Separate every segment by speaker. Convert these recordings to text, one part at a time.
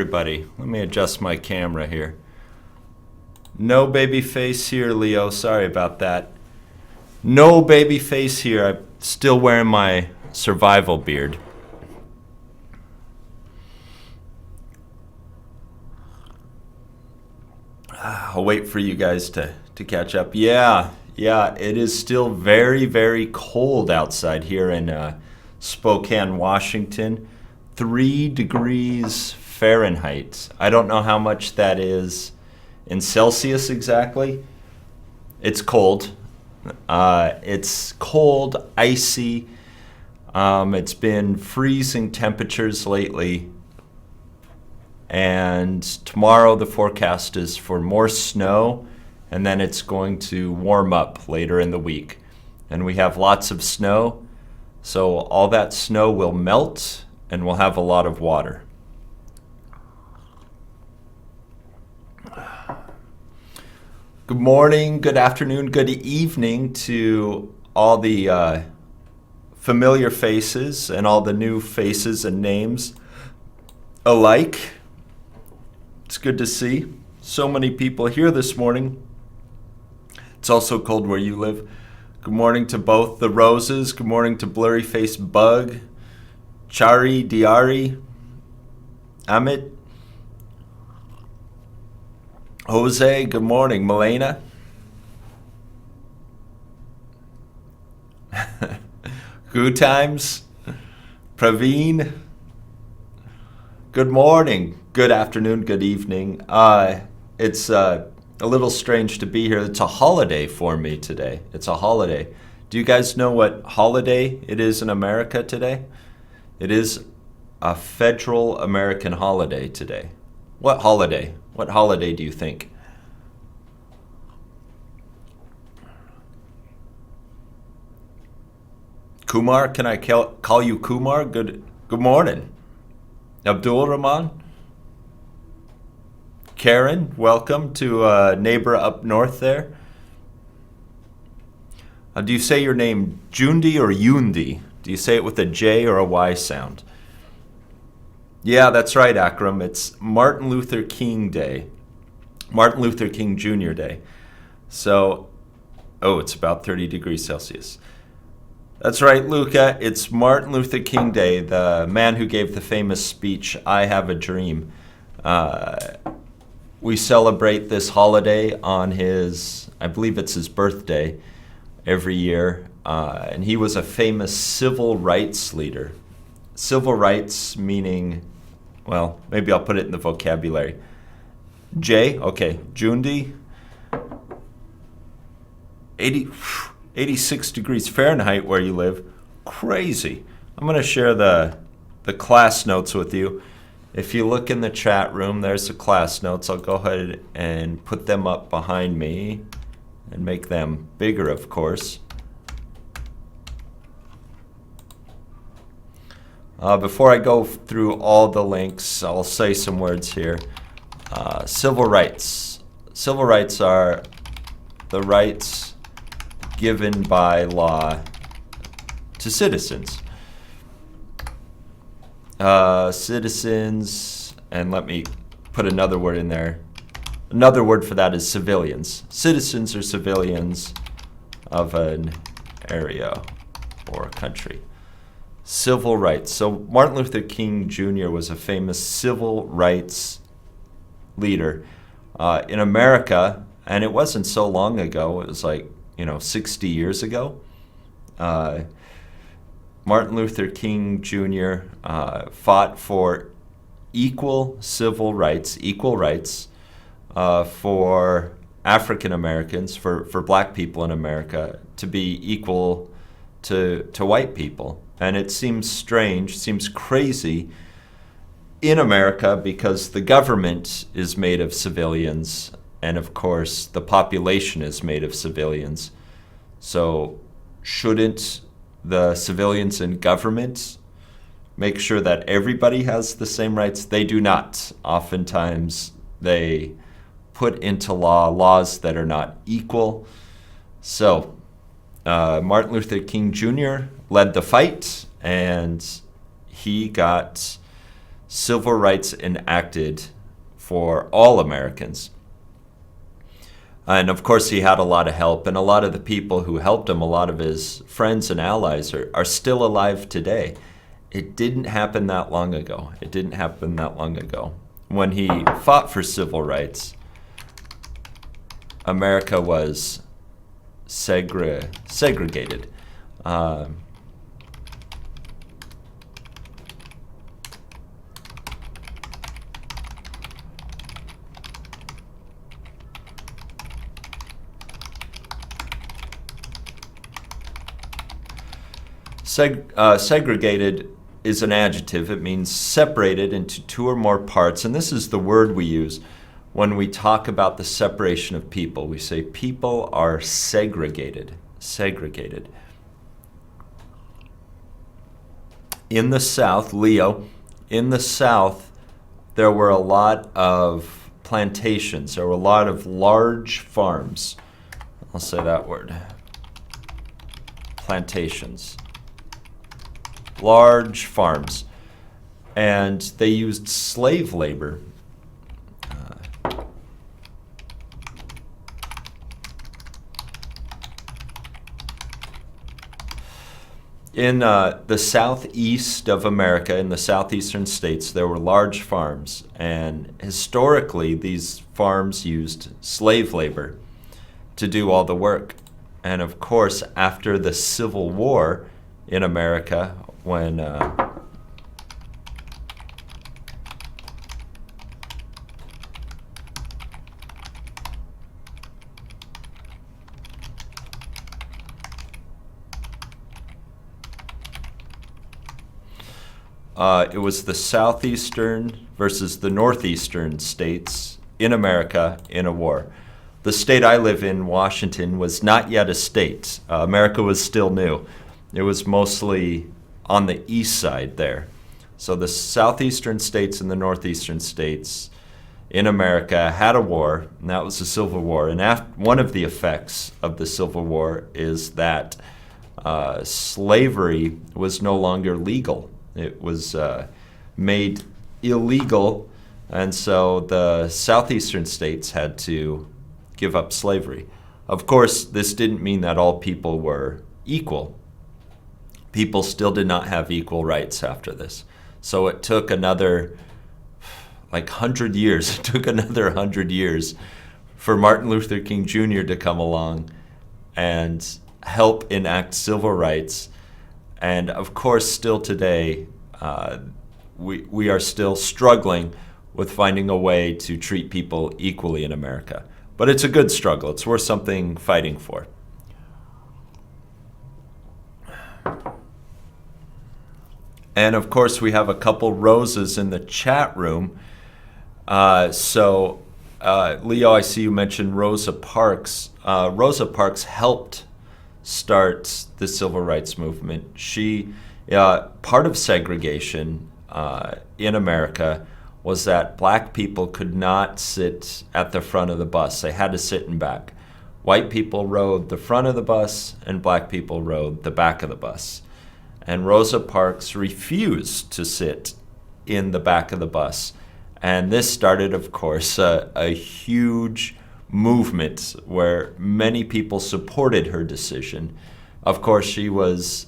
Speaker 1: Everybody, let me adjust my camera here. No baby face here, Leo. Sorry about that. No baby face here. I'm still wearing my survival beard. I'll wait for you guys to catch up. Yeah, it is still very, very cold outside here in Spokane, Washington. 3 degrees Fahrenheit. I don't know how much that is in Celsius exactly. It's cold. It's cold, icy. It's been freezing temperatures lately. And tomorrow the forecast is for more snow, and then it's going to warm up later in the week. And we have lots of snow, so all that snow will melt and we'll have a lot of water. Good morning, good afternoon, good evening to all the familiar faces and all the new faces and names alike. It's good to see so many people here this morning. It's also cold where you live. Good morning to both the Roses. Good morning to Blurry Face Bug, Chari, Diari, Amit, Jose. Good morning, Milena. Good times, Praveen. Good morning, good afternoon, good evening. It's a little strange to be here. It's a holiday for me today. It's a holiday. Do you guys know what holiday it is in America today? It is a federal American holiday today. What holiday? What holiday do you think? Kumar, can I call you Kumar? Good morning. Abdul Rahman? Karen, welcome to neighbor up north there. Do you say your name Jundi or Yundi? Do you say it with a J or a Y sound? Yeah, that's right, Akram. It's Martin Luther King Day. Martin Luther King Jr. Day. So, it's about 30 degrees Celsius. That's right, Luca. It's Martin Luther King Day, the man who gave the famous speech, "I Have a Dream." We celebrate this holiday on I believe it's his birthday every year. And he was a famous civil rights leader. Civil rights meaning, well, maybe I'll put it in the vocabulary. J, okay, Jundi, 86 degrees Fahrenheit where you live. Crazy. I'm going to share the class notes with you. If you look in the chat room, there's the class notes. I'll go ahead and put them up behind me and make them bigger, of course. Before I go through all the links, I'll say some words here. Civil rights. Civil rights are the rights given by law to citizens. Citizens, and let me put another word in there. Another word for that is civilians. Citizens are civilians of an area or a country. Civil rights. So Martin Luther King Jr. was a famous civil rights leader in America, and it wasn't so long ago. It was 60 years ago. Martin Luther King Jr. Fought for equal civil rights, equal rights for African Americans, for black people in America to be equal to white people. And it seems strange, seems crazy in America because the government is made of civilians, and of course the population is made of civilians. So shouldn't the civilians in government make sure that everybody has the same rights? They do not. Oftentimes they put into laws that are not equal. So Martin Luther King Jr. led the fight, and he got civil rights enacted for all Americans. And of course, he had a lot of help, and a lot of the people who helped him, a lot of his friends and allies, are still alive today. It didn't happen that long ago. It didn't happen that long ago. When he fought for civil rights, America was segregated. Segregated is an adjective. It means separated into two or more parts. And this is the word we use when we talk about the separation of people. We say people are segregated. Segregated. In the South, Leo, in the South, there were a lot of plantations. There were a lot of large farms. I'll say that word. Plantations. Large farms. And they used slave labor. In the southeast of America, in the southeastern states, there were large farms. And historically, these farms used slave labor to do all the work. And of course, after the Civil War in America, when it was the southeastern versus the northeastern states in America in a war. The state I live in, Washington, was not yet a state. America was still new. It was mostly on the east side there. So the southeastern states and the northeastern states in America had a war, and that was the Civil War. And one of the effects of the Civil War is that slavery was no longer legal. It was made illegal, and so the southeastern states had to give up slavery. Of course, this didn't mean that all people were equal. People still did not have equal rights after this. So it took another 100 years. It took another 100 years for Martin Luther King Jr. to come along and help enact civil rights. And of course, still today, we are still struggling with finding a way to treat people equally in America. But it's a good struggle. It's worth something fighting for. And of course, we have a couple roses in the chat room. So, Leo, I see you mentioned Rosa Parks. Rosa Parks helped start the civil rights movement. She, part of segregation in America was that black people could not sit at the front of the bus. They had to sit in back. White people rode the front of the bus, and black people rode the back of the bus. And Rosa Parks refused to sit in the back of the bus. And this started, of course, a huge movement where many people supported her decision. Of course, she was,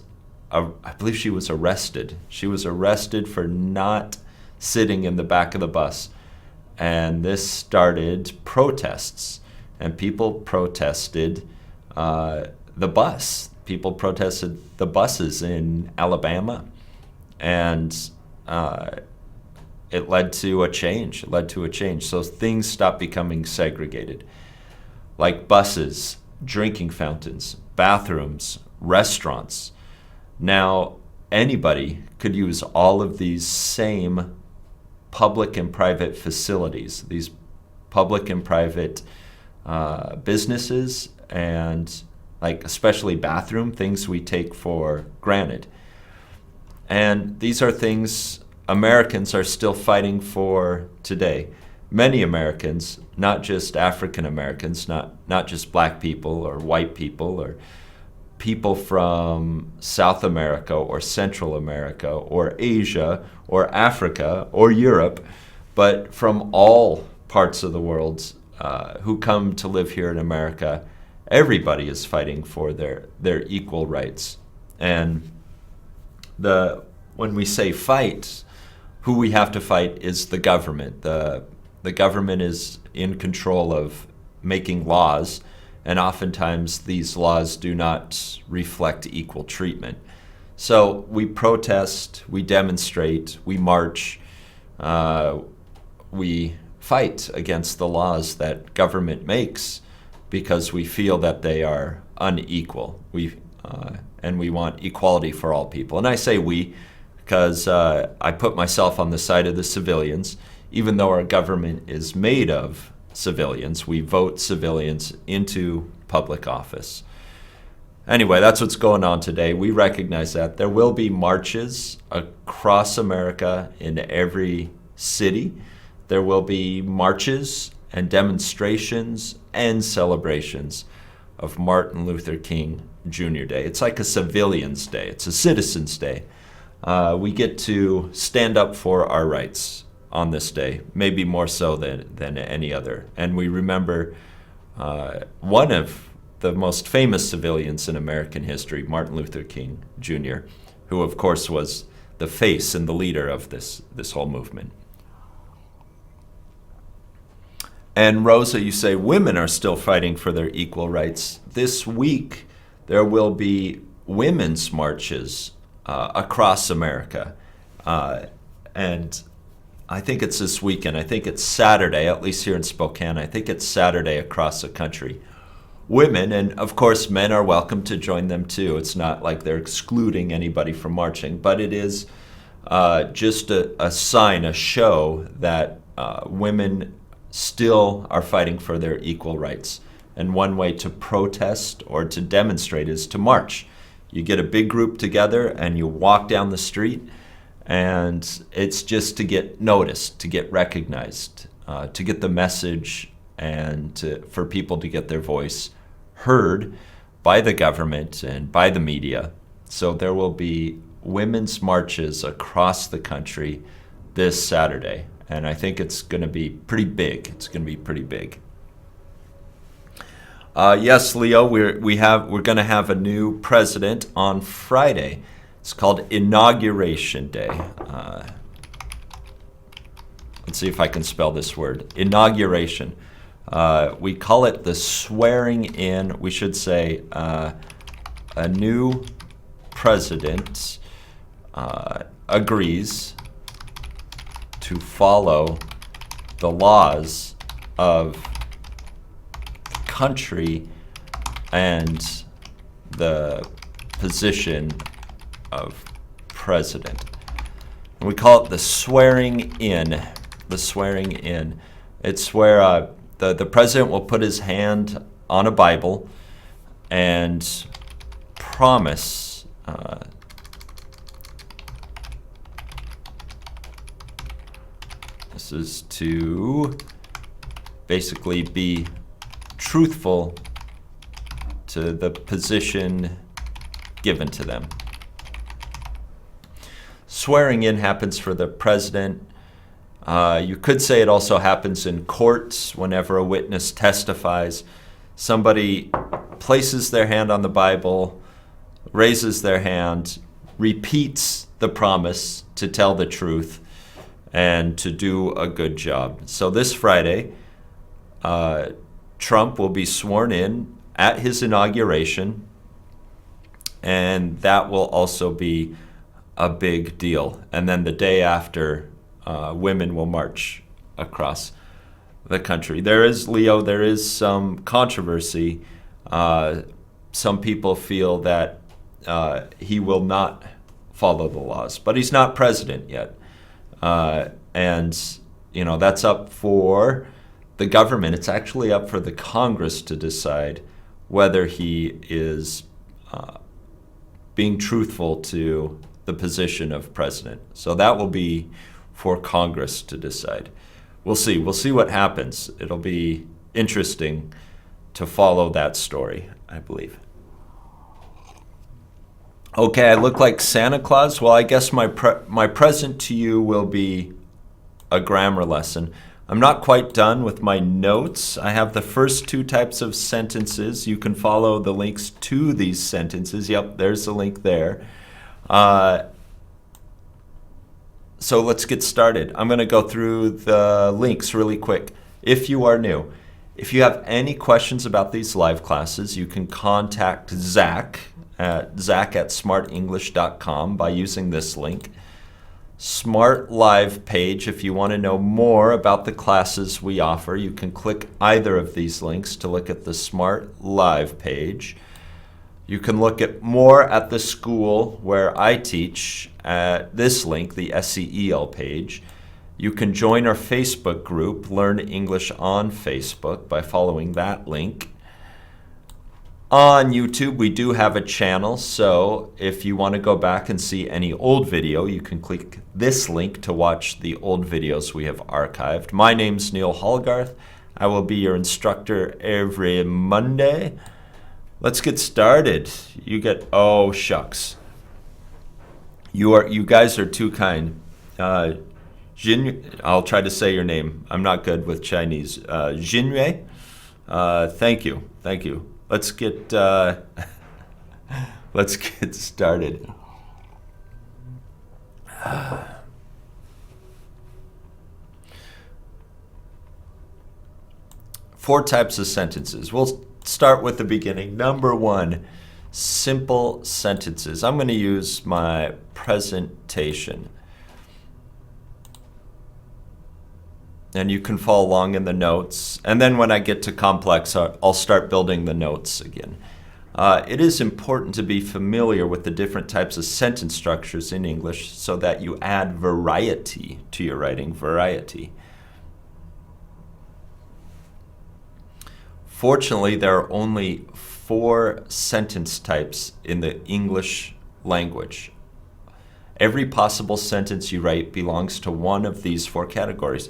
Speaker 1: I believe she was arrested. She was arrested for not sitting in the back of the bus. And this started protests. And people protested the bus. People protested the buses in Alabama, and it led to a change. It led to a change. So things stopped becoming segregated, like buses, drinking fountains, bathrooms, restaurants. Now, anybody could use all of these same public and private facilities, these public and private businesses, and especially bathroom, things we take for granted. And these are things Americans are still fighting for today. Many Americans, not just African Americans, not just black people or white people or people from South America or Central America or Asia or Africa or Europe, but from all parts of the world who come to live here in America. Everybody is fighting for their equal rights. And when we say fight, who we have to fight is the government. The government is in control of making laws, and oftentimes these laws do not reflect equal treatment. So we protest, we demonstrate, we march, we fight against the laws that government makes because we feel that they are unequal. And we want equality for all people. And I say we because I put myself on the side of the civilians. Even though our government is made of civilians, we vote civilians into public office. Anyway, that's what's going on today. We recognize that. There will be marches across America in every city. There will be marches and demonstrations and celebrations of Martin Luther King Jr. Day. It's like a civilian's day. It's a citizen's day. We get to stand up for our rights on this day, maybe more so than any other. And we remember one of the most famous civilians in American history, Martin Luther King Jr., who of course was the face and the leader of this whole movement. And Rosa, you say women are still fighting for their equal rights. This week, there will be women's marches across America. And I think it's this weekend. I think it's Saturday, at least here in Spokane. I think it's Saturday across the country. Women, and of course men, are welcome to join them too. It's not like they're excluding anybody from marching, but it is just a sign, a show that women still are fighting for their equal rights. And one way to protest or to demonstrate is to march. You get a big group together and you walk down the street, and it's just to get noticed, to get recognized, to get the message, and for people to get their voice heard by the government and by the media. So there will be women's marches across the country this Saturday, and I think it's going to be pretty big. It's going to be pretty big. Yes, Leo, we're going to have a new president on Friday. It's called Inauguration Day. Let's see if I can spell this word. Inauguration. We call it the swearing in. We should say a new president agrees to follow the laws of the country and the position of president. And we call it the swearing in. The swearing in. It's where the president will put his hand on a Bible and promise this is to basically be truthful to the position given to them. Swearing in happens for the president. You could say it also happens in courts whenever a witness testifies. Somebody places their hand on the Bible, raises their hand, repeats the promise to tell the truth and to do a good job. So this Friday, Trump will be sworn in at his inauguration, and that will also be a big deal. And then the day after, women will march across the country. There is some controversy. Some people feel that he will not follow the laws, but he's not president yet. And, that's up for the government. It's actually up for the Congress to decide whether he is being truthful to the position of president. So that will be for Congress to decide. We'll see. We'll see what happens. It'll be interesting to follow that story, I believe. Okay, I look like Santa Claus. Well, I guess my present to you will be a grammar lesson. I'm not quite done with my notes. I have the first two types of sentences. You can follow the links to these sentences. Yep, there's the link there. So let's get started. I'm going to go through the links really quick. If you are new, if you have any questions about these live classes, you can contact Zach at zach@smartenglish.com by using this link. Smrt Live page, if you want to know more about the classes we offer, you can click either of these links to look at the Smrt Live page. You can look at more at the school where I teach at this link, the SEEL page. You can join our Facebook group, Learn English on Facebook, by following that link. On YouTube, we do have a channel, so if you want to go back and see any old video, you can click this link to watch the old videos we have archived. My name's Neal Hallgarth. I will be your instructor every Monday. Let's get started. Oh shucks. You guys are too kind. I'll try to say your name. I'm not good with Chinese. Jinrui, thank you. Let's get started. 4 types of sentences. We'll start with the beginning. Number 1, simple sentences. I'm going to use my presentation. And you can follow along in the notes. And then when I get to complex, I'll start building the notes again. It is important to be familiar with the different types of sentence structures in English so that you add variety to your writing, variety. Fortunately, there are only 4 sentence types in the English language. Every possible sentence you write belongs to one of these 4 categories.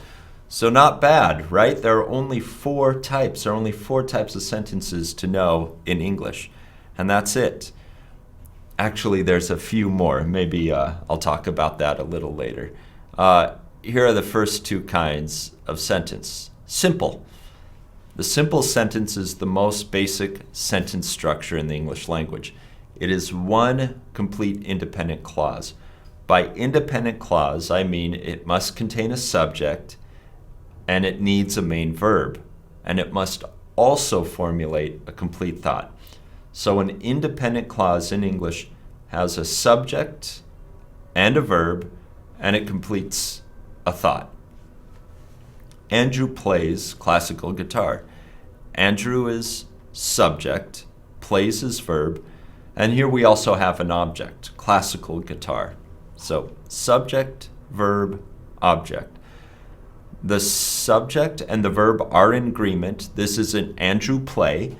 Speaker 1: So not bad, right? There are only 4 types. There are only 4 types of sentences to know in English, and that's it. Actually, there's a few more. Maybe I'll talk about that a little later. Here are the first 2 kinds of sentence. Simple. The simple sentence is the most basic sentence structure in the English language. It is one complete independent clause. By independent clause, I mean it must contain a subject, and it needs a main verb, and it must also formulate a complete thought. So an independent clause in English has a subject and a verb, and it completes a thought. Andrew plays classical guitar. Andrew is subject, plays is verb, and here we also have an object, classical guitar. So subject, verb, object. The subject and the verb are in agreement. This is an Andrew play.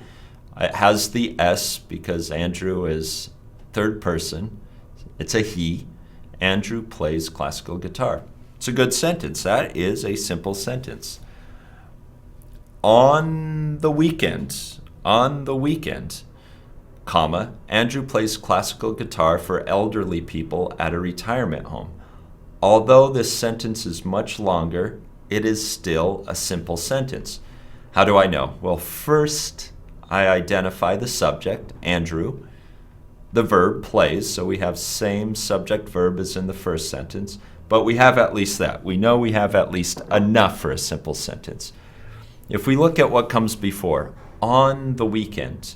Speaker 1: It has the S because Andrew is third person. It's a he. Andrew plays classical guitar. It's a good sentence. That is a simple sentence. On the weekend, comma, Andrew plays classical guitar for elderly people at a retirement home. Although this sentence is much longer, it is still a simple sentence. How do I know? Well, first I identify the subject, Andrew, the verb, plays, so we have same subject verb as in the first sentence, but we have at least that. We know we have at least enough for a simple sentence. If we look at what comes before, on the weekend,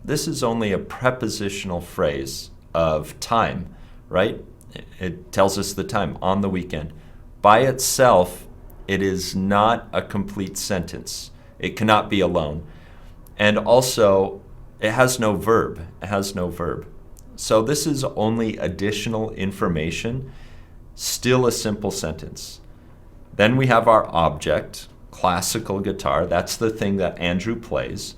Speaker 1: this is only a prepositional phrase of time, right? It tells us the time, on the weekend. By itself, it is not a complete sentence. It cannot be alone. And also, it has no verb. So this is only additional information, still a simple sentence. Then we have our object, classical guitar. That's the thing that Andrew plays.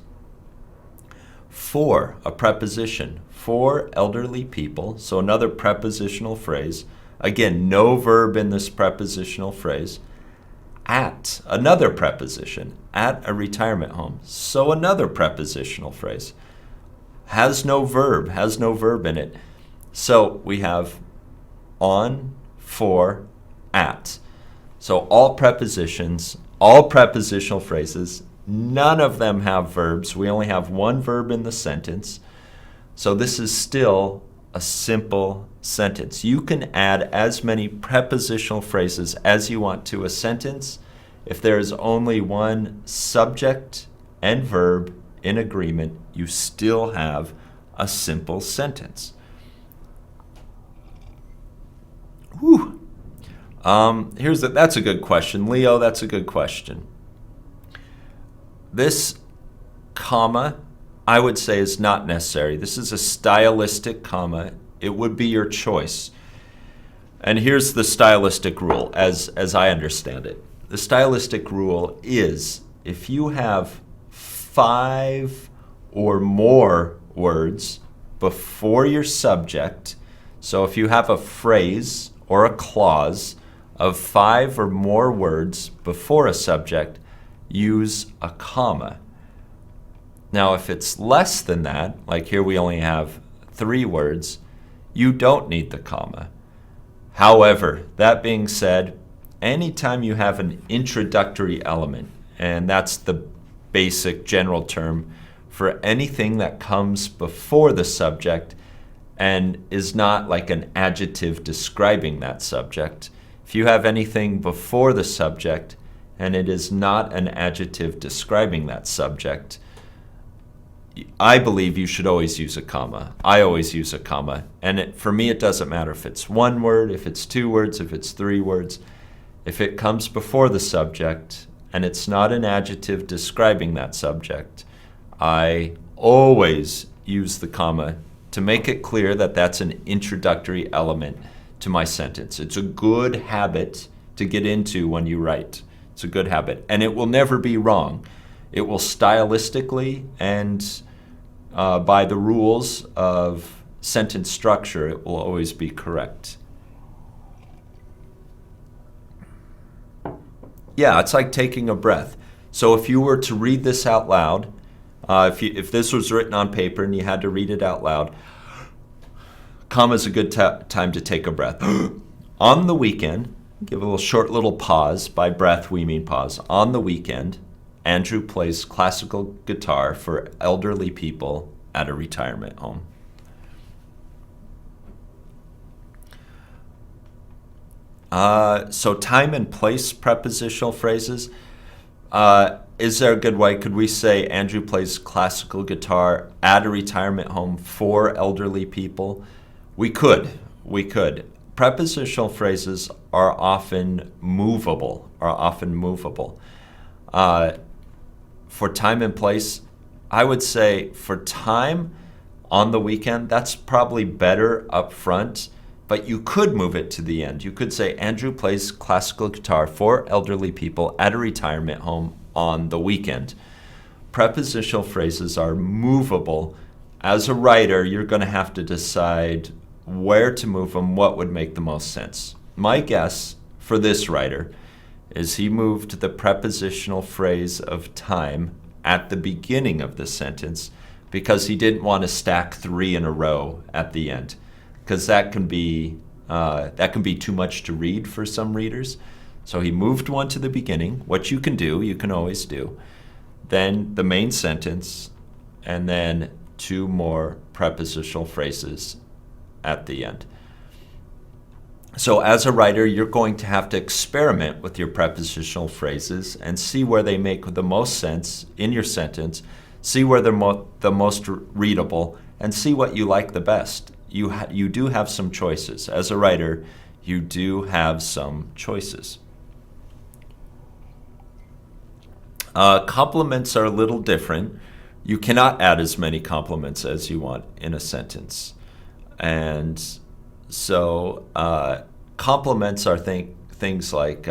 Speaker 1: For, a preposition. For elderly people, so another prepositional phrase. Again, no verb in this prepositional phrase. At, another preposition. At a retirement home, so another prepositional phrase. has no verb in it. So we have on, for, at. So all prepositions, all prepositional phrases, none of them have verbs. We only have one verb in the sentence. So this is still a simple sentence. You can add as many prepositional phrases as you want to a sentence. If there is only one subject and verb in agreement, you still have a simple sentence. Whew. That's a good question. Leo, that's a good question. This comma, I would say, is not necessary. This is a stylistic comma. It would be your choice. And here's the stylistic rule, as I understand it. The stylistic rule is if you have 5 or more words before your subject, so if you have a phrase or a clause of 5 or more words before a subject, use a comma. Now, if it's less than that, like here we only have 3 words, you don't need the comma. However, that being said, anytime you have an introductory element, and that's the basic general term for anything that comes before the subject and is not like an adjective describing that subject. If you have anything before the subject and it is not an adjective describing that subject, I believe you should always use a comma. I always use a comma. And for me, it doesn't matter if it's 1 word, if it's 2 words, if it's 3 words. If it comes before the subject and it's not an adjective describing that subject, I always use the comma to make it clear that that's an introductory element to my sentence. It's a good habit to get into when you write. It's a good habit. And it will never be wrong. It will stylistically and by the rules of sentence structure, it will always be correct. Yeah, it's like taking a breath. So if you were to read this out loud, if this was written on paper and you had to read it out loud, comma is a good time to take a breath. On the weekend, give a short little pause. By breath, we mean pause. On the weekend, Andrew plays classical guitar for elderly people at a retirement home. So time and place prepositional phrases. Is there a good way? Could we say Andrew plays classical guitar at a retirement home for elderly people? We could. Prepositional phrases are often movable. For time and place, I would say for time on the weekend, that's probably better up front, but you could move it to the end. You could say Andrew plays classical guitar for elderly people at a retirement home on the weekend. Prepositional phrases are movable. As a writer, you're going to have to decide where to move them, what would make the most sense. My guess for this writer is he moved the prepositional phrase of time at the beginning of the sentence because he didn't want to stack 3 in a row at the end, because that can be too much to read for some readers. So he moved one to the beginning, what you can always do, then the main sentence, and then 2 more prepositional phrases at the end. So as a writer, you're going to have to experiment with your prepositional phrases and see where they make the most sense in your sentence, see where they're the most readable, and see what you like the best. You do have some choices. As a writer, you do have some choices. Complements are a little different. You cannot add as many complements as you want in a sentence. And so complements are things like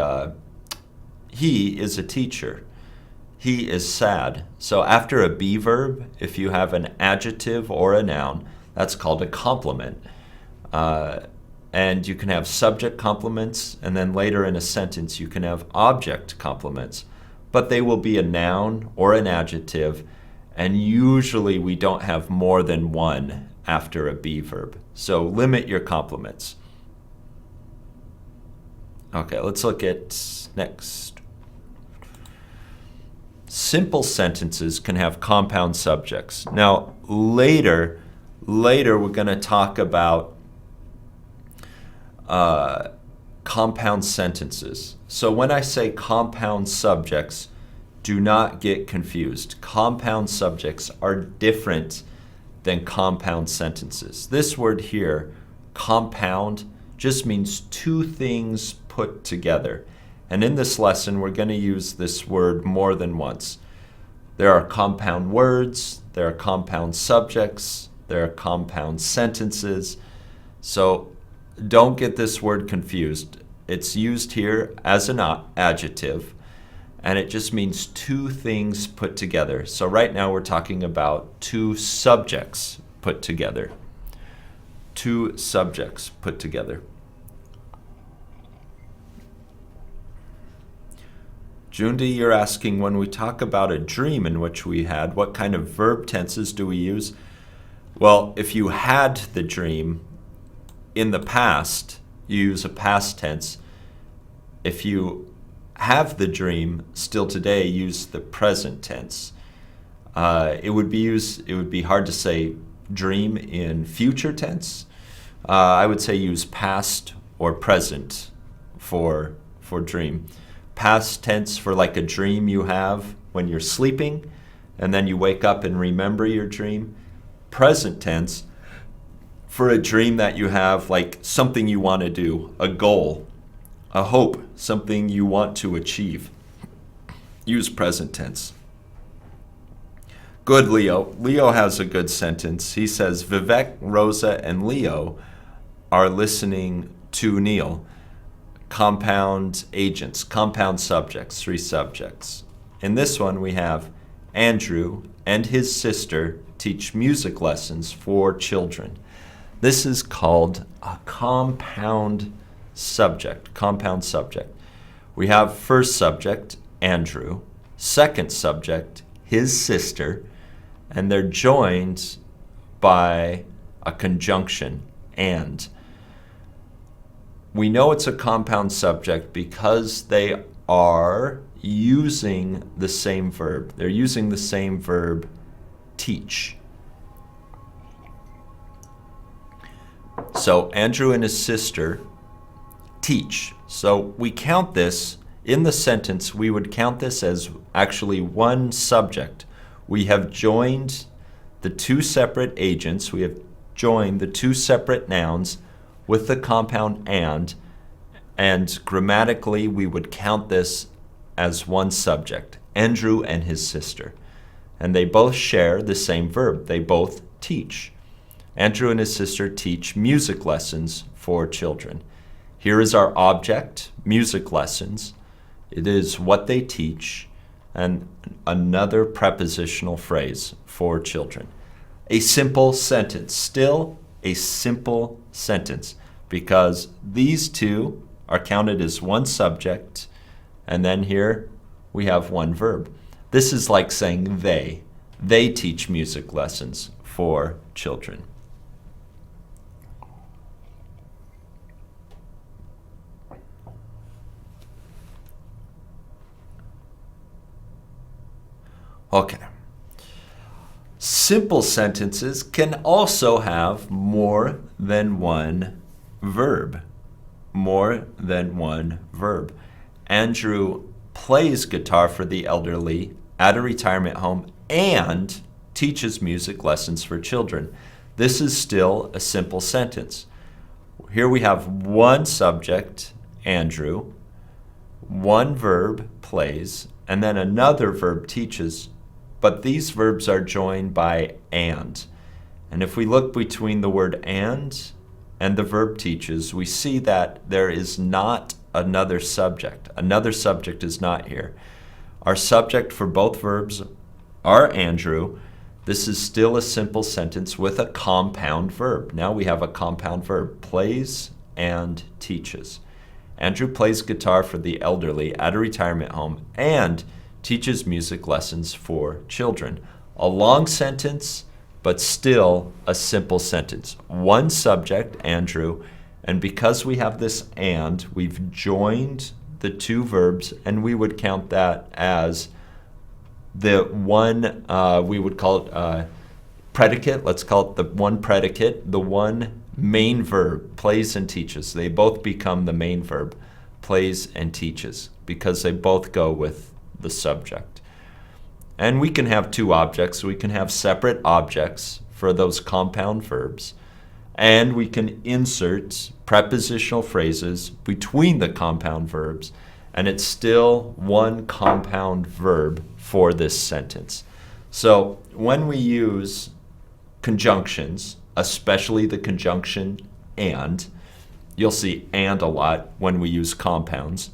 Speaker 1: he is a teacher. He is sad. So after a be verb, if you have an adjective or a noun, that's called a complement. And you can have subject complements, and then later in a sentence you can have object complements. But they will be a noun or an adjective, And usually we don't have more than one after a be verb. So limit your complements. Okay, let's look at next. Simple sentences can have compound subjects. Now, later we're going to talk about compound sentences. So when I say compound subjects, do not get confused. Compound subjects are different than compound sentences. This word here, compound, just means two things put together. And in this lesson, we're going to use this word more than once. There are compound words, there are compound subjects, there are compound sentences. So don't get this word confused. It's used here as an adjective, and it just means two things put together. So right now we're talking about two subjects put together. Two subjects put together. Jundi, you're asking, when we talk about a dream in which we had, what kind of verb tenses do we use? Well, if you had the dream in the past, you use a past tense. If you have the dream still today, use the present tense. It would be hard to say dream in future tense. I would say use past or present for dream. Past tense for like a dream you have when you're sleeping, and then you wake up and remember your dream. Present tense for a dream that you have, like something you want to do, a goal, a hope, something you want to achieve. Use present tense. Good, Leo. Leo has a good sentence. He says, Vivek, Rosa, and Leo are listening to Neal. Compound agents, compound subjects, three subjects. In this one, we have Andrew and his sister teach music lessons for children. This is called a compound subject, compound subject. We have first subject, Andrew, second subject, his sister, and they're joined by a conjunction, and. We know it's a compound subject because they are using the same verb. They're using the same verb, teach. So Andrew and his sister teach. So we count this, in the sentence, we would count this as actually one subject. We have joined the two separate agents. We have joined the two separate nouns with the compound and grammatically we would count this as one subject, Andrew and his sister. And they both share the same verb. They both teach. Andrew and his sister teach music lessons for children. Here is our object, music lessons. It is what they teach, and another prepositional phrase, for children. A simple sentence, still a simple sentence, because these two are counted as one subject, and then here we have one verb. This is like saying they. They teach music lessons for children. Okay. Simple sentences can also have more than one verb. More than one verb. Andrew plays guitar for the elderly at a retirement home and teaches music lessons for children. This is still a simple sentence. Here we have one subject, Andrew, one verb, plays, and then another verb, teaches. But these verbs are joined by and. And if we look between the word and the verb teaches, we see that there is not another subject. Another subject is not here. Our subject for both verbs are Andrew. This is still a simple sentence with a compound verb. Now we have a compound verb, plays and teaches. Andrew plays guitar for the elderly at a retirement home and teaches music lessons for children. A long sentence, but still a simple sentence. One subject, Andrew, and because we have this and, we've joined the two verbs, and we would count that as the one, we would call it predicate. Let's call it the one predicate, the one main verb, plays and teaches. They both become the main verb, plays and teaches, because they both go with the subject. And we can have two objects. We can have separate objects for those compound verbs. And we can insert prepositional phrases between the compound verbs. And it's still one compound verb for this sentence. So when we use conjunctions, especially the conjunction and, you'll see and a lot when we use compounds.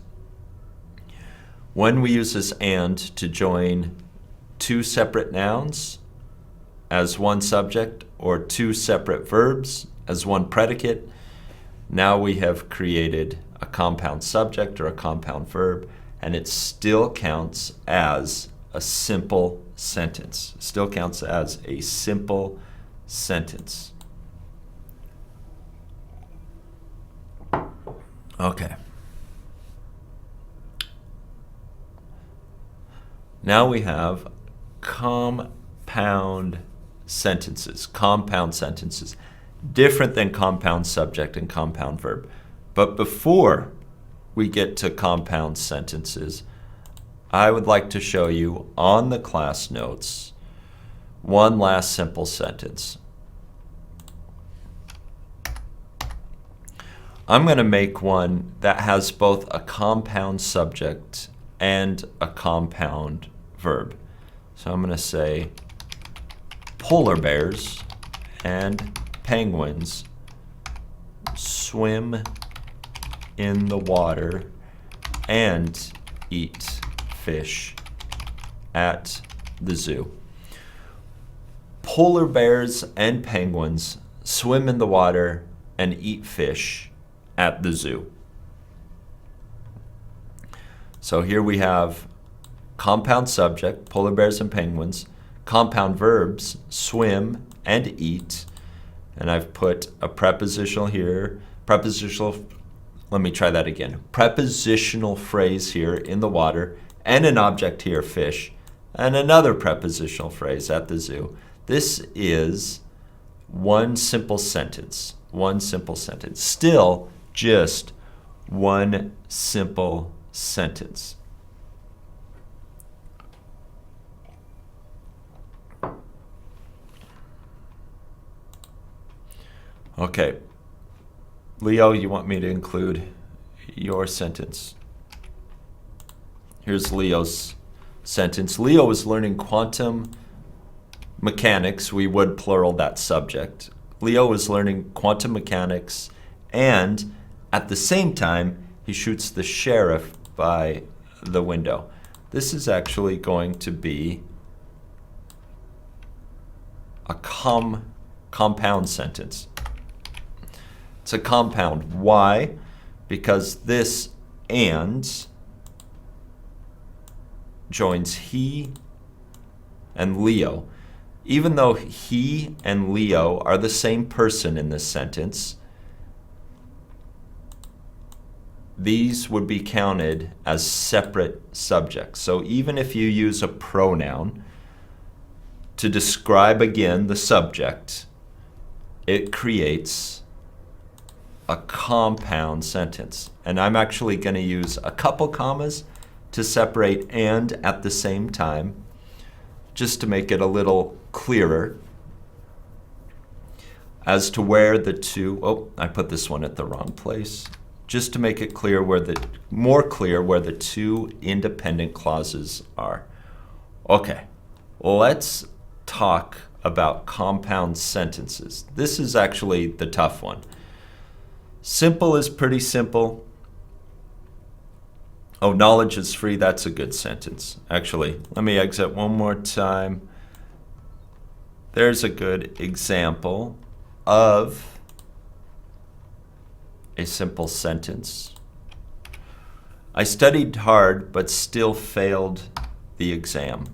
Speaker 1: When we use this and to join two separate nouns as one subject or two separate verbs as one predicate, now we have created a compound subject or a compound verb, and it still counts as a simple sentence. It still counts as a simple sentence. Okay. Now we have compound sentences. Compound sentences. Different than compound subject and compound verb. But before we get to compound sentences, I would like to show you on the class notes one last simple sentence. I'm going to make one that has both a compound subject and a compound verb. So I'm going to say polar bears and penguins swim in the water and eat fish at the zoo. Polar bears and penguins swim in the water and eat fish at the zoo. So here we have compound subject, polar bears and penguins, compound verbs, swim and eat, and I've put a prepositional here, let me try that again. Prepositional phrase here, in the water, and an object here, fish, and another prepositional phrase, at the zoo. This is one simple sentence. One simple sentence. Still just one simple sentence. Okay. Leo, you want me to include your sentence? Here's Leo's sentence. Leo is learning quantum mechanics. We would plural that subject. Leo is learning quantum mechanics, and at the same time, he shoots the sheriff by the window. This is actually going to be a compound sentence. It's a compound. Why? Because this and joins he and Leo. Even though he and Leo are the same person in this sentence, these would be counted as separate subjects. So even if you use a pronoun to describe again the subject, it creates a compound sentence. And I'm actually going to use a couple commas to separate and at the same time, just to make it a little clearer as to where the two, I put this one at the wrong place, just to make it clear more clear where the two independent clauses are. Okay, let's talk about compound sentences. This is actually the tough one. Simple is pretty simple. Oh, knowledge is free, that's a good sentence. Actually, let me exit one more time. There's a good example of a simple sentence. I studied hard, but still failed the exam.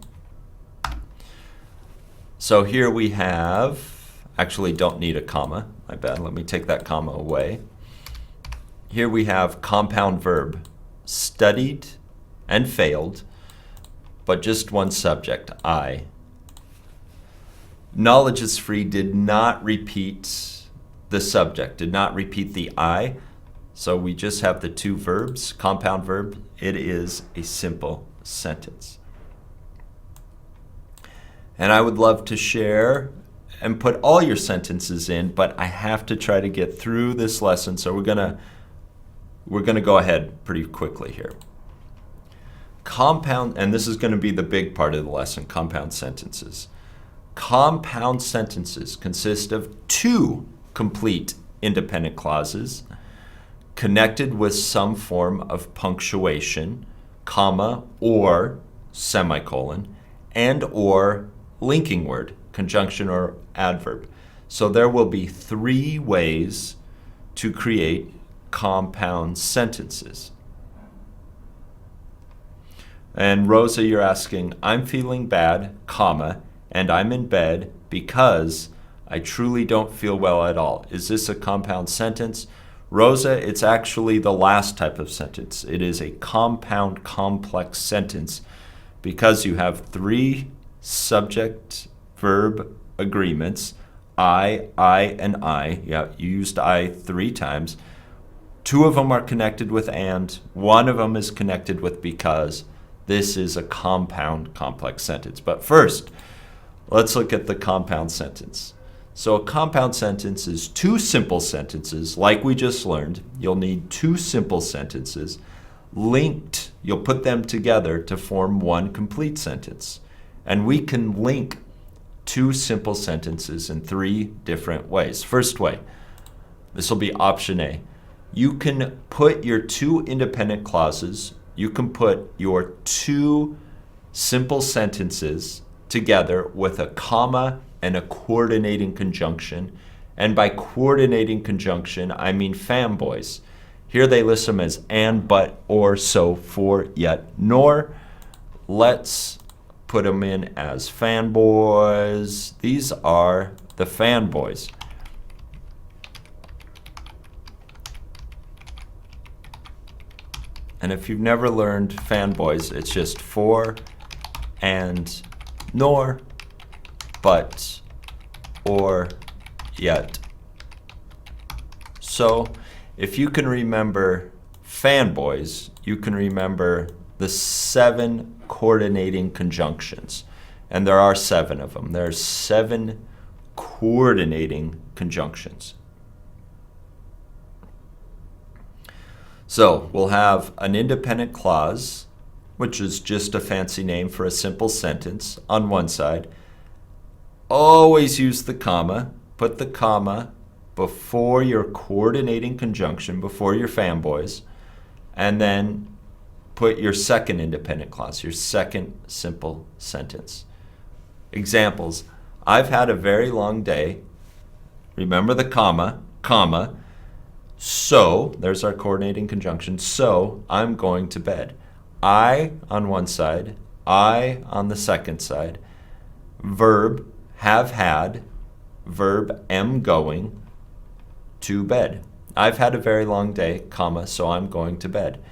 Speaker 1: So here we have, actually don't need a comma, my bad, let me take that comma away. Here we have compound verb, studied and failed, but just one subject, I. Knowledge is free did not repeat the subject, did not repeat the I, so we just have the two verbs, compound verb. It is a simple sentence. And I would love to share and put all your sentences in, but I have to try to get through this lesson, so we're gonna go ahead pretty quickly here. Compound, and this is going to be the big part of the lesson, compound sentences. Compound sentences consist of two complete independent clauses connected with some form of punctuation, comma, or semicolon, and or linking word, conjunction or adverb. So there will be three ways to create compound sentences. And Rosa, you're asking, I'm feeling bad, comma, and I'm in bed because I truly don't feel well at all. Is this a compound sentence? Rosa, it's actually the last type of sentence. It is a compound complex sentence because you have three subject-verb agreements, I, and I. Yeah, you used I 3 times. 2 of them are connected with and, 1 of them is connected with because. This is a compound complex sentence. But first, let's look at the compound sentence. So a compound sentence is 2 simple sentences, like we just learned. You'll need 2 simple sentences linked. You'll put them together to form 1 complete sentence. And we can link 2 simple sentences in 3 different ways. First way, this will be option A. You can put your 2 independent clauses, you can put your 2 simple sentences together with a comma and a coordinating conjunction. And by coordinating conjunction, I mean fanboys. Here they list them as and, but, or, so, for, yet, nor. Let's put them in as fanboys. These are the fanboys. And if you've never learned fanboys, it's just for, and, nor, but, or, yet. So if you can remember fanboys, you can remember the 7 coordinating conjunctions. And there are 7 of them. There are 7 coordinating conjunctions. So we'll have an independent clause, which is just a fancy name for a simple sentence on one side. Always use the comma. Put the comma before your coordinating conjunction, before your fanboys, and then put your second independent clause, your second simple sentence. Examples. I've had a very long day. Remember the comma, so, there's our coordinating conjunction, so I'm going to bed. I on one side, I on the second side. Verb, have had. Verb, am going to bed. I've had a very long day, comma, so I'm going to bed.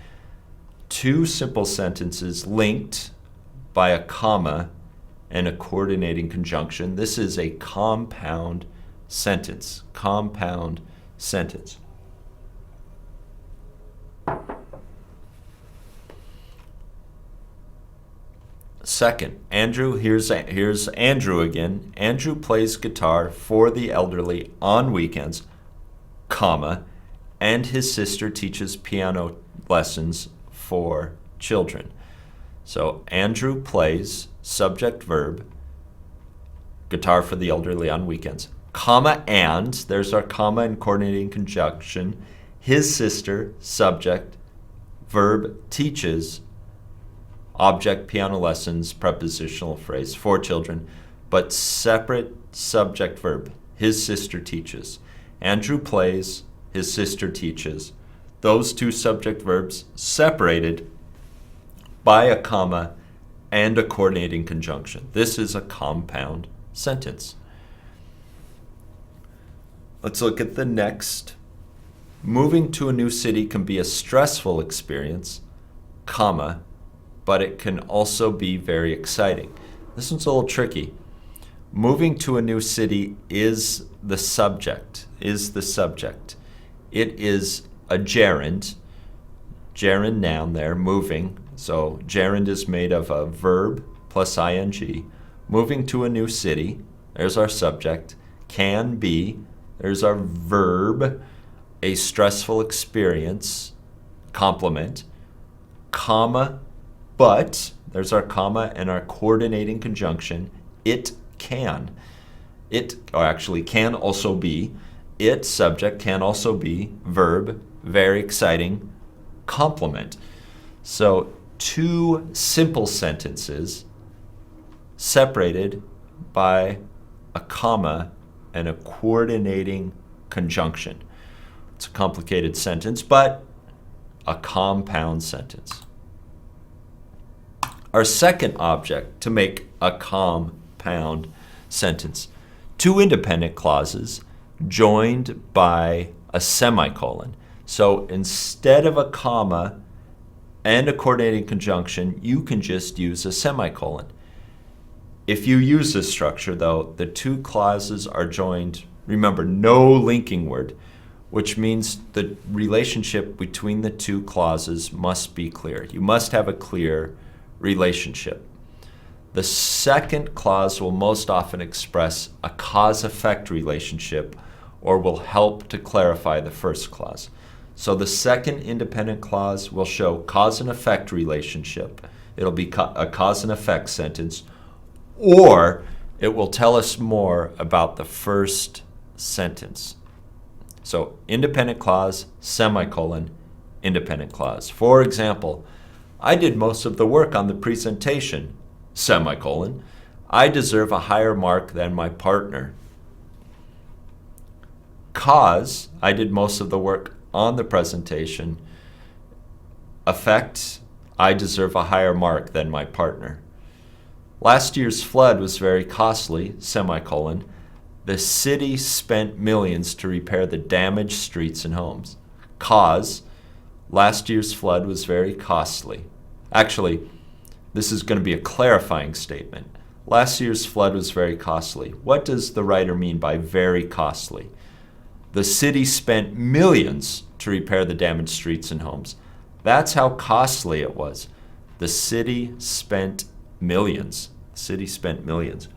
Speaker 1: 2 simple sentences linked by a comma and a coordinating conjunction. This is a compound sentence. Compound sentence. Second, Andrew, here's Andrew again. Andrew plays guitar for the elderly on weekends, comma, and his sister teaches piano lessons for children. So Andrew plays, subject verb, guitar for the elderly on weekends, comma, and, there's our comma and coordinating conjunction, his sister, subject, verb, teaches, object, piano lessons, prepositional phrase for children, but separate subject verb. His sister teaches. Andrew plays, his sister teaches. Those 2 subject verbs separated by a comma and a coordinating conjunction. This is a compound sentence. Let's look at the next. Moving to a new city can be a stressful experience, comma, but it can also be very exciting. This one's a little tricky. Moving to a new city is the subject. It is a gerund noun there, moving. So gerund is made of a verb plus ing. Moving to a new city, there's our subject. Can be, there's our verb. A stressful experience, complement, comma, but, there's our comma and our coordinating conjunction, it can. Can also be, it, subject, can also be, verb, very exciting, complement. So two simple sentences separated by a comma and a coordinating conjunction. It's a complicated sentence, but a compound sentence. Our second object to make a compound sentence. Two independent clauses joined by a semicolon. So instead of a comma and a coordinating conjunction, you can just use a semicolon. If you use this structure, though, the two clauses are joined, remember, no linking word, which means the relationship between the two clauses must be clear. You must have a clear relationship. The second clause will most often express a cause-effect relationship or will help to clarify the first clause. So the second independent clause will show cause and effect relationship. It'll be a cause and effect sentence, or it will tell us more about the first sentence. So independent clause, semicolon, independent clause. For example, I did most of the work on the presentation, semicolon. I deserve a higher mark than my partner. Cause, I did most of the work on the presentation. Effect, I deserve a higher mark than my partner. Last year's flood was very costly, semicolon. The city spent millions to repair the damaged streets and homes. Cause, last year's flood was very costly. Actually, this is going to be a clarifying statement. Last year's flood was very costly. What does the writer mean by very costly? The city spent millions to repair the damaged streets and homes. That's how costly it was. The city spent millions. The city spent millions.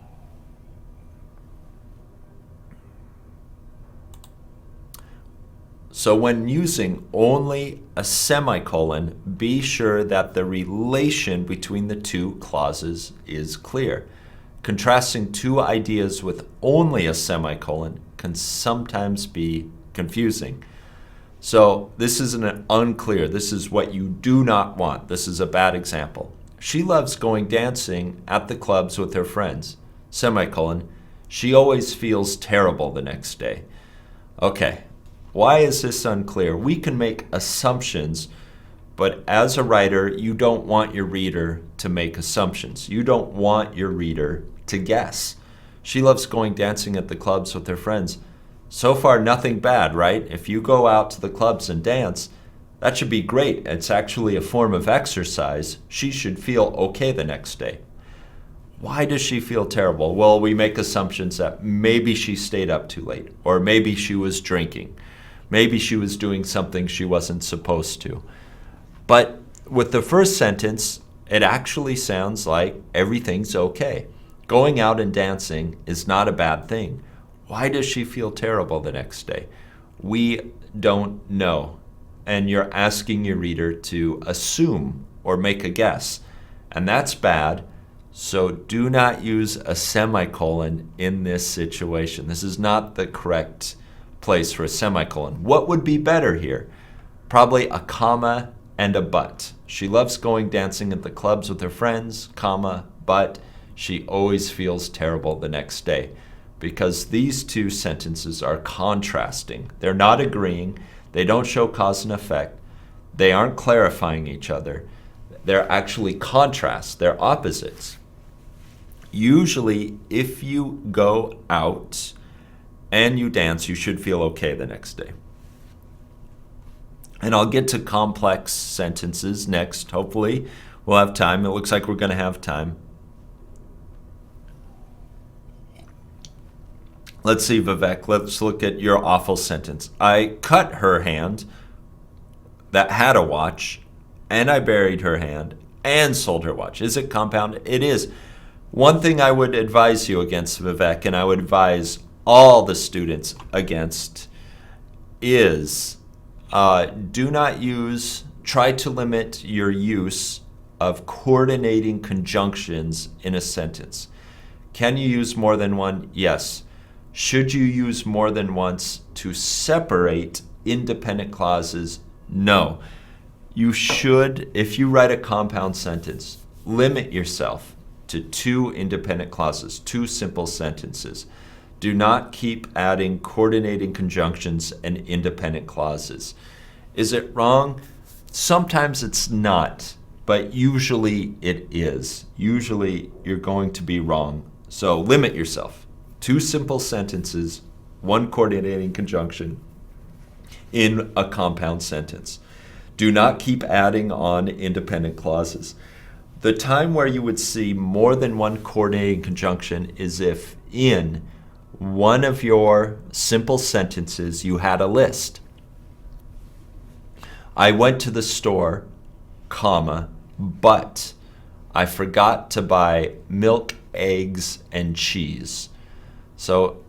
Speaker 1: So when using only a semicolon, be sure that the relation between the two clauses is clear. Contrasting two ideas with only a semicolon can sometimes be confusing. So this is an unclear. This is what you do not want. This is a bad example. She loves going dancing at the clubs with her friends. Semicolon. She always feels terrible the next day. Okay. Why is this unclear? We can make assumptions, but as a writer, you don't want your reader to make assumptions. You don't want your reader to guess. She loves going dancing at the clubs with her friends. So far, nothing bad, right? If you go out to the clubs and dance, that should be great. It's actually a form of exercise. She should feel okay the next day. Why does she feel terrible? Well, we make assumptions that maybe she stayed up too late, or maybe she was drinking. Maybe she was doing something she wasn't supposed to. But with the first sentence, it actually sounds like everything's okay. Going out and dancing is not a bad thing. Why does she feel terrible the next day? We don't know. And you're asking your reader to assume or make a guess. And that's bad. So do not use a semicolon in this situation. This is not the correct place for a semicolon. What would be better here? Probably a comma and a but. She loves going dancing at the clubs with her friends, comma, but she always feels terrible the next day. Because these two sentences are contrasting. They're not agreeing. They don't show cause and effect. They aren't clarifying each other. They're actually contrasts. They're opposites. Usually, if you go out and you dance, you should feel okay the next day. And I'll get to complex sentences next. Hopefully, we'll have time. It looks like we're going to have time. Let's see, Vivek. Let's look at your awful sentence. I cut her hand that had a watch, and I buried her hand and sold her watch. Is it compound? It is. One thing I would advise you against, Vivek, and I would advise all the students against, is do not use, try to limit your use of coordinating conjunctions in a sentence. Can you use more than one? Yes. Should you use more than once to separate independent clauses? No. You should, if you write a compound sentence, limit yourself to 2 independent clauses, 2 simple sentences. Do not keep adding coordinating conjunctions and independent clauses. Is it wrong? Sometimes it's not, but usually it is. Usually you're going to be wrong. So limit yourself. 2 simple sentences, 1 coordinating conjunction in a compound sentence. Do not keep adding on independent clauses. The time where you would see more than 1 coordinating conjunction is if in one of your simple sentences you had a list. I went to the store, comma, but I forgot to buy milk, eggs, and cheese. So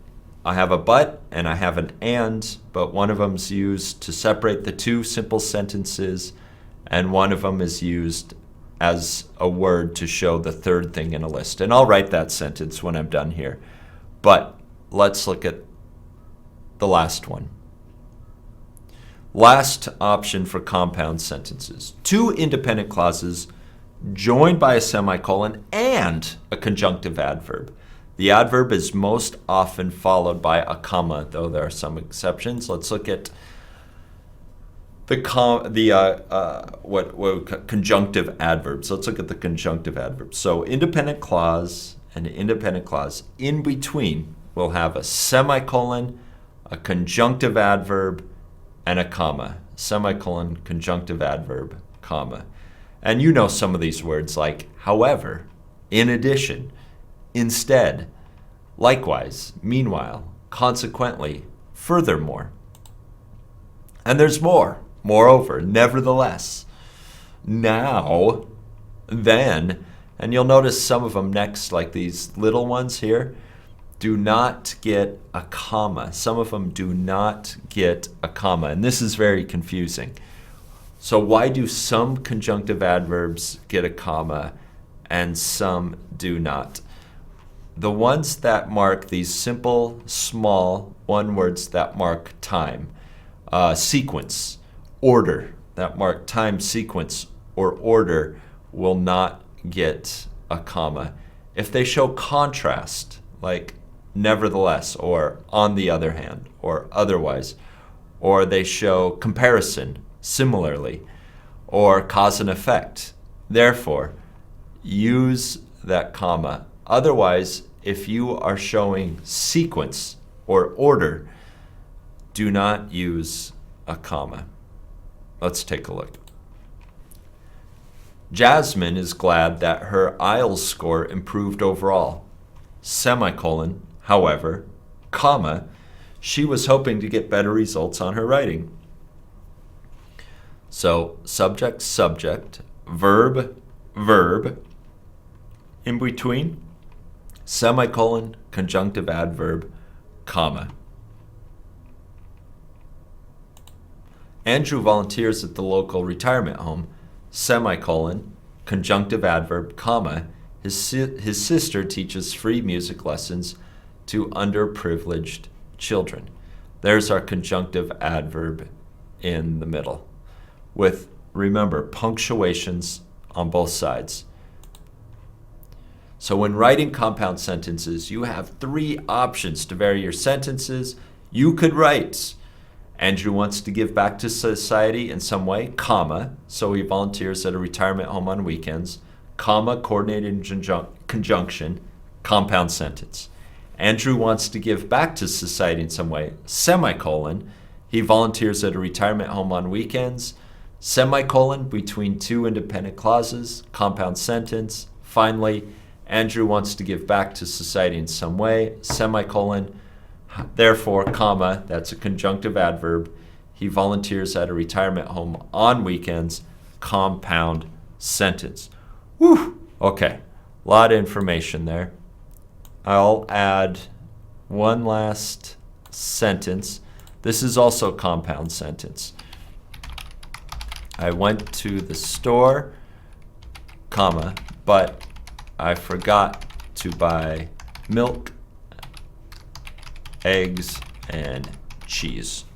Speaker 1: I have a but and I have an and, but one of them's used to separate the 2 simple sentences, and one of them is used as a word to show the third thing in a list. And I'll write that sentence when I'm done here. But let's look at the last one. Last option for compound sentences. 2 independent clauses joined by a semicolon and a conjunctive adverb. The adverb is most often followed by a comma, though there are some exceptions. Let's look at the conjunctive adverbs. Let's look at the conjunctive adverbs. So independent clause and independent clause. In between, we'll have a semicolon, a conjunctive adverb, and a comma. Semicolon, conjunctive adverb, comma. And you know some of these words like however, in addition, instead, likewise, meanwhile, consequently, furthermore. And there's more. Moreover, nevertheless, now, then, and you'll notice some of them next, like these little ones here, do not get a comma. Some of them do not get a comma, and this is very confusing. So why do some conjunctive adverbs get a comma and some do not? The ones that mark these simple, small, one words that mark time, sequence, order, that mark time, sequence, or order will not get a comma. If they show contrast, like nevertheless, or on the other hand, or otherwise, or they show comparison, similarly, or cause and effect, therefore, use that comma. Otherwise, if you are showing sequence or order, do not use a comma. Let's take a look. Jasmine is glad that her IELTS score improved overall. Semicolon, however, comma, she was hoping to get better results on her writing. So subject, subject, verb, verb, in between, semicolon, conjunctive adverb, comma. Andrew volunteers at the local retirement home, semicolon, conjunctive adverb, comma. His sister teaches free music lessons to underprivileged children. There's our conjunctive adverb in the middle with, remember, punctuations on both sides. So when writing compound sentences, you have 3 options to vary your sentences. You could write, Andrew wants to give back to society in some way, comma, so he volunteers at a retirement home on weekends, comma, coordinated conjunction, compound sentence. Andrew wants to give back to society in some way, semicolon. He volunteers at a retirement home on weekends, semicolon, between two independent clauses, compound sentence. Finally, Andrew wants to give back to society in some way, semicolon. Therefore, comma, that's a conjunctive adverb. He volunteers at a retirement home on weekends, compound sentence. Whew, okay, a lot of information there. I'll add one last sentence. This is also a compound sentence. I went to the store, comma, but I forgot to buy milk, eggs, and cheese.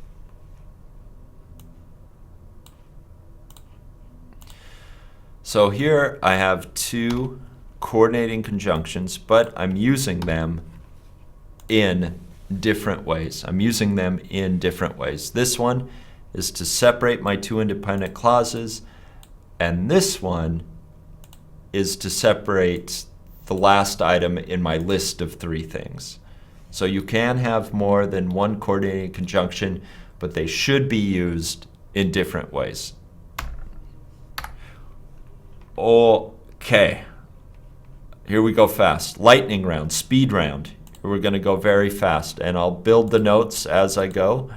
Speaker 1: So here I have two coordinating conjunctions, but I'm using them in different ways. This one is to separate my two independent clauses, and this one is to separate the last item in my list of three things. So you can have more than one coordinating conjunction, but they should be used in different ways. Okay, here we go fast. Lightning round, speed round. We're going to go very fast, and I'll build the notes as I go.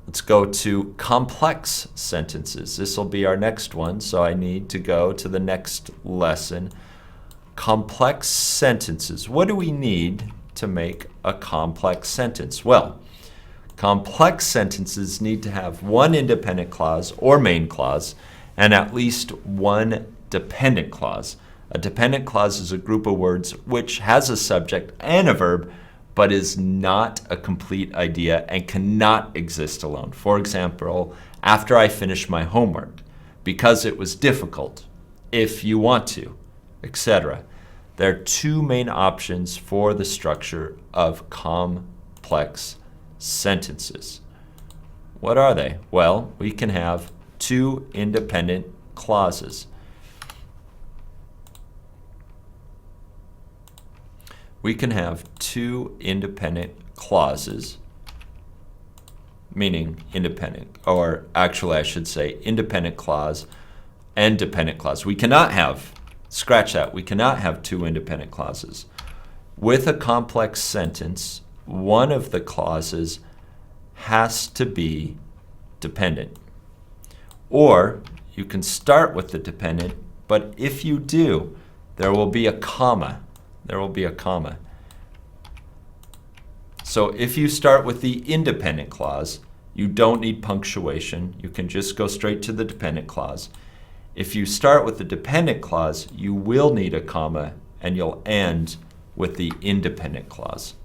Speaker 1: Let's go to complex sentences. This will be our next one, so I need to go to the next lesson. Complex sentences. What do we need to make a complex sentence? Well, complex sentences need to have one independent clause or main clause and at least one dependent clause. A dependent clause is a group of words which has a subject and a verb, but is not a complete idea and cannot exist alone. For example, after I finish my homework, because it was difficult, if you want to, etc. There are two main options for the structure of complex sentences. What are they? Well, we can have two independent clauses. We can have two independent clauses, meaning independent, or actually I should say independent clause and dependent clause. We cannot have, scratch that, we cannot have two independent clauses. With a complex sentence, one of the clauses has to be dependent. Or you can start with the dependent, but if you do, there will be a comma. So if you start with the independent clause, you don't need punctuation. You can just go straight to the dependent clause. If you start with the dependent clause, you will need a comma, and you'll end with the independent clause.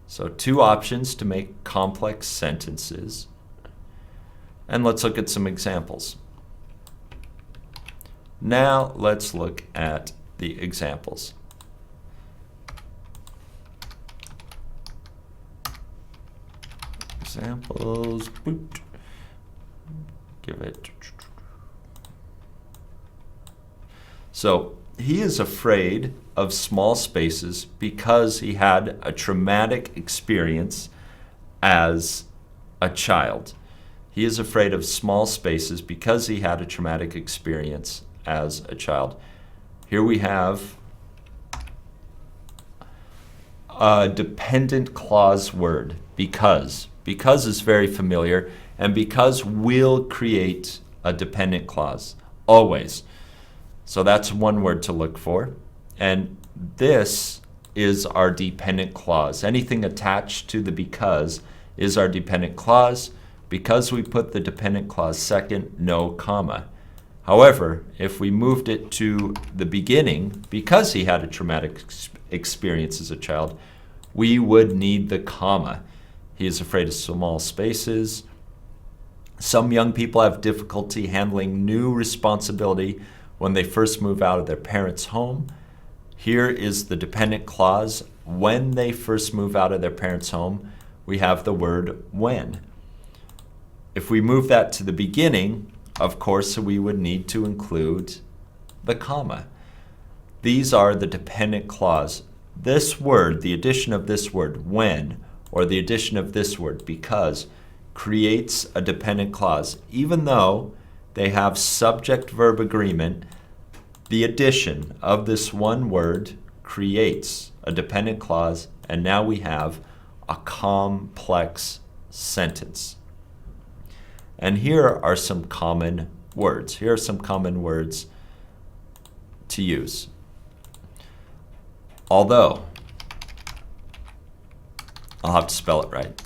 Speaker 1: So two options to make complex sentences. And let's look at some examples. Now let's look at the examples. Examples, boot. Give it. So he is afraid of small spaces because he had a traumatic experience as a child. He is afraid of small spaces because he had a traumatic experience as a child. Here we have a dependent clause word, because. Because is very familiar, and because will create a dependent clause, always. So that's one word to look for. And this is our dependent clause. Anything attached to the because is our dependent clause. Because we put the dependent clause second, no comma. However, if we moved it to the beginning, because he had a traumatic experience as a child, we would need the comma. He is afraid of small spaces. Some young people have difficulty handling new responsibility when they first move out of their parents' home. Here is the dependent clause. When they first move out of their parents' home, we have the word when. If we move that to the beginning, of course, we would need to include the comma. These are the dependent clause. This word, the addition of this word, when, or the addition of this word, because, creates a dependent clause. Even though they have subject-verb agreement, the addition of this one word creates a dependent clause, and now we have a complex sentence. And here are some common words. Here are some common words to use. Although, I'll have to spell it right.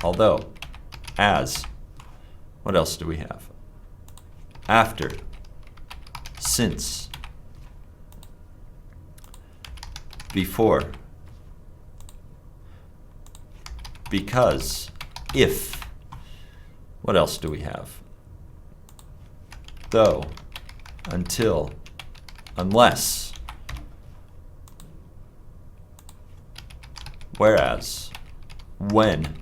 Speaker 1: Although, as, what else do we have? After, since, before, because, if. What else do we have? Though, until, unless, whereas, when,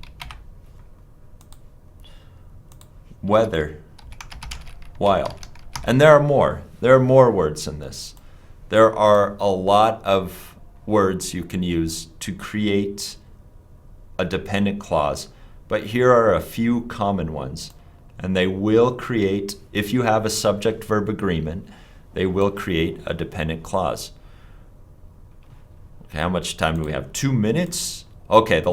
Speaker 1: whether, while. And there are more. There are more words in this. There are a lot of words you can use to create a dependent clause. But here are a few common ones. And they will create, if you have a subject-verb agreement, they will create a dependent clause. Okay, how much time do we have? 2 minutes? Okay,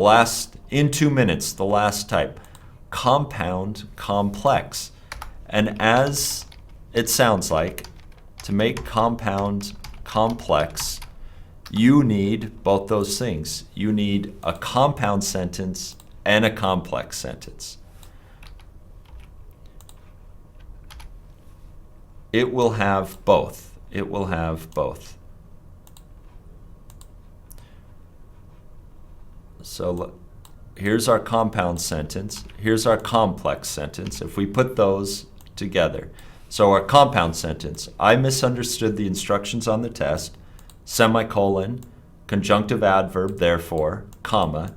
Speaker 1: in 2 minutes, the last type. Compound complex. And as it sounds like, to make compound complex, you need both those things. You need a compound sentence and a complex sentence. It will have both. It will have both. So here's our compound sentence. Here's our complex sentence. If we put those together. So our compound sentence, I misunderstood the instructions on the test, semicolon, conjunctive adverb, therefore, comma,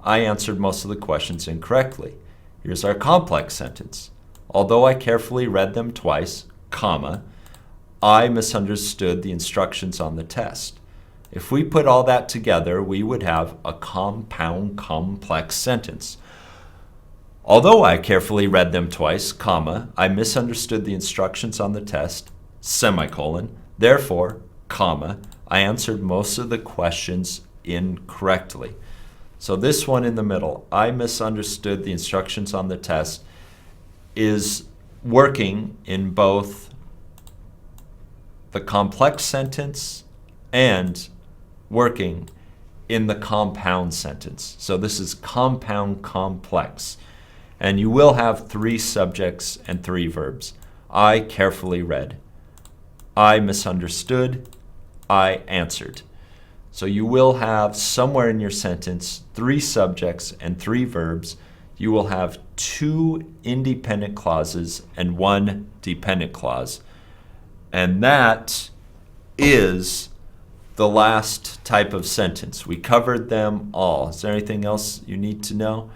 Speaker 1: I answered most of the questions incorrectly. Here's our complex sentence. Although I carefully read them twice, comma, I misunderstood the instructions on the test. If we put all that together, we would have a compound complex sentence. Although I carefully read them twice, comma, I misunderstood the instructions on the test, semicolon, therefore, comma, I answered most of the questions incorrectly. So this one in the middle, I misunderstood the instructions on the test, is working in both the complex sentence and working in the compound sentence. So this is compound complex. And you will have 3 subjects and 3 verbs. I carefully read. I misunderstood. I answered. So you will have somewhere in your sentence 3 subjects and 3 verbs. You will have 2 independent clauses and 1 dependent clause. And that is the last type of sentence. We covered them all. Is there anything else you need to know?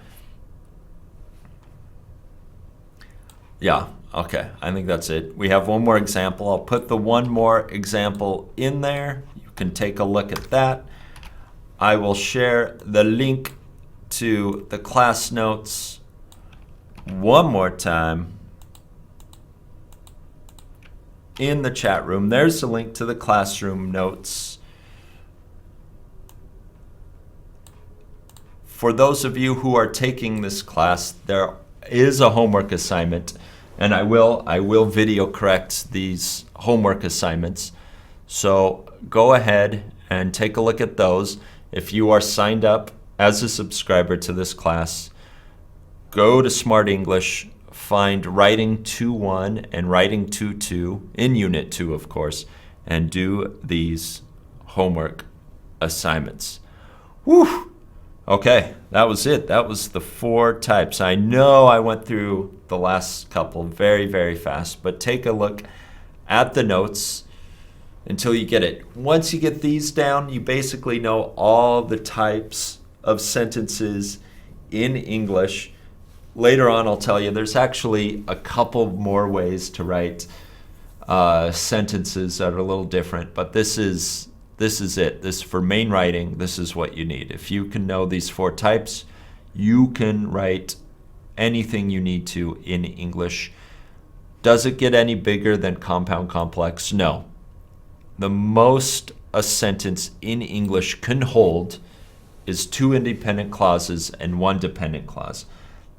Speaker 1: Yeah, okay, I think that's it. We have one more example. I'll put the one more example in there. You can take a look at that. I will share the link to the class notes one more time in the chat room. There's the link to the classroom notes. For those of you who are taking this class, there is a homework assignment, and I will video correct these homework assignments. So go ahead and take a look at those. If you are signed up as a subscriber to this class, go to Smrt English, find Writing 2.1 and Writing 2.2 in Unit 2, of course, and do these homework assignments. Whew! Okay, that was it. That was the 4 types. I know I went through the last couple very, very fast, but take a look at the notes until you get it. Once you get these down, you basically know all the types of sentences in English. Later on, I'll tell you there's actually a couple more ways to write sentences that are a little different, but this is it. This, for main writing, this is what you need. If you can know these 4 types, you can write anything you need to in English. Does it get any bigger than compound complex? No. The most a sentence in English can hold is 2 independent clauses and 1 dependent clause.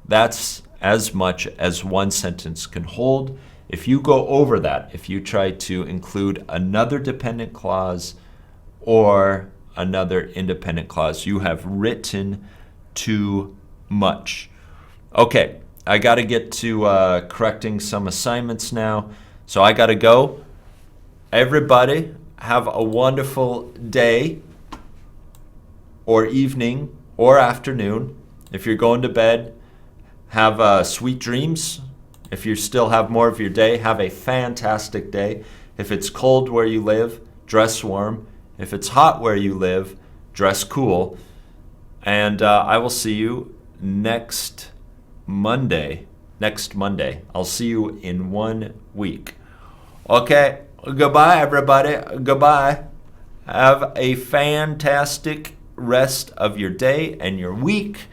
Speaker 1: That's as much as one sentence can hold. If you go over that, if you try to include another dependent clause or another independent clause, you have written too much. Okay, I got to get to correcting some assignments now, so I got to go. Everybody, have a wonderful day or evening or afternoon. If you're going to bed, have sweet dreams. If you still have more of your day, have a fantastic day. If it's cold where you live, dress warm. If it's hot where you live, dress cool. And I will see you next Monday. I'll see you in 1 week. Okay, goodbye, everybody. Goodbye. Have a fantastic rest of your day and your week.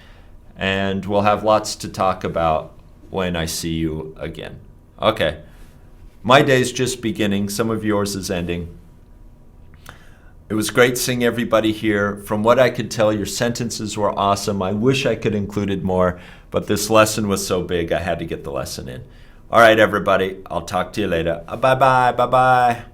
Speaker 1: And we'll have lots to talk about when I see you again. Okay. My day's just beginning. Some of yours is ending. It was great seeing everybody here. From what I could tell, your sentences were awesome. I wish I could included more, but this lesson was so big, I had to get the lesson in. All right, everybody. I'll talk to you later. Bye-bye. Bye-bye.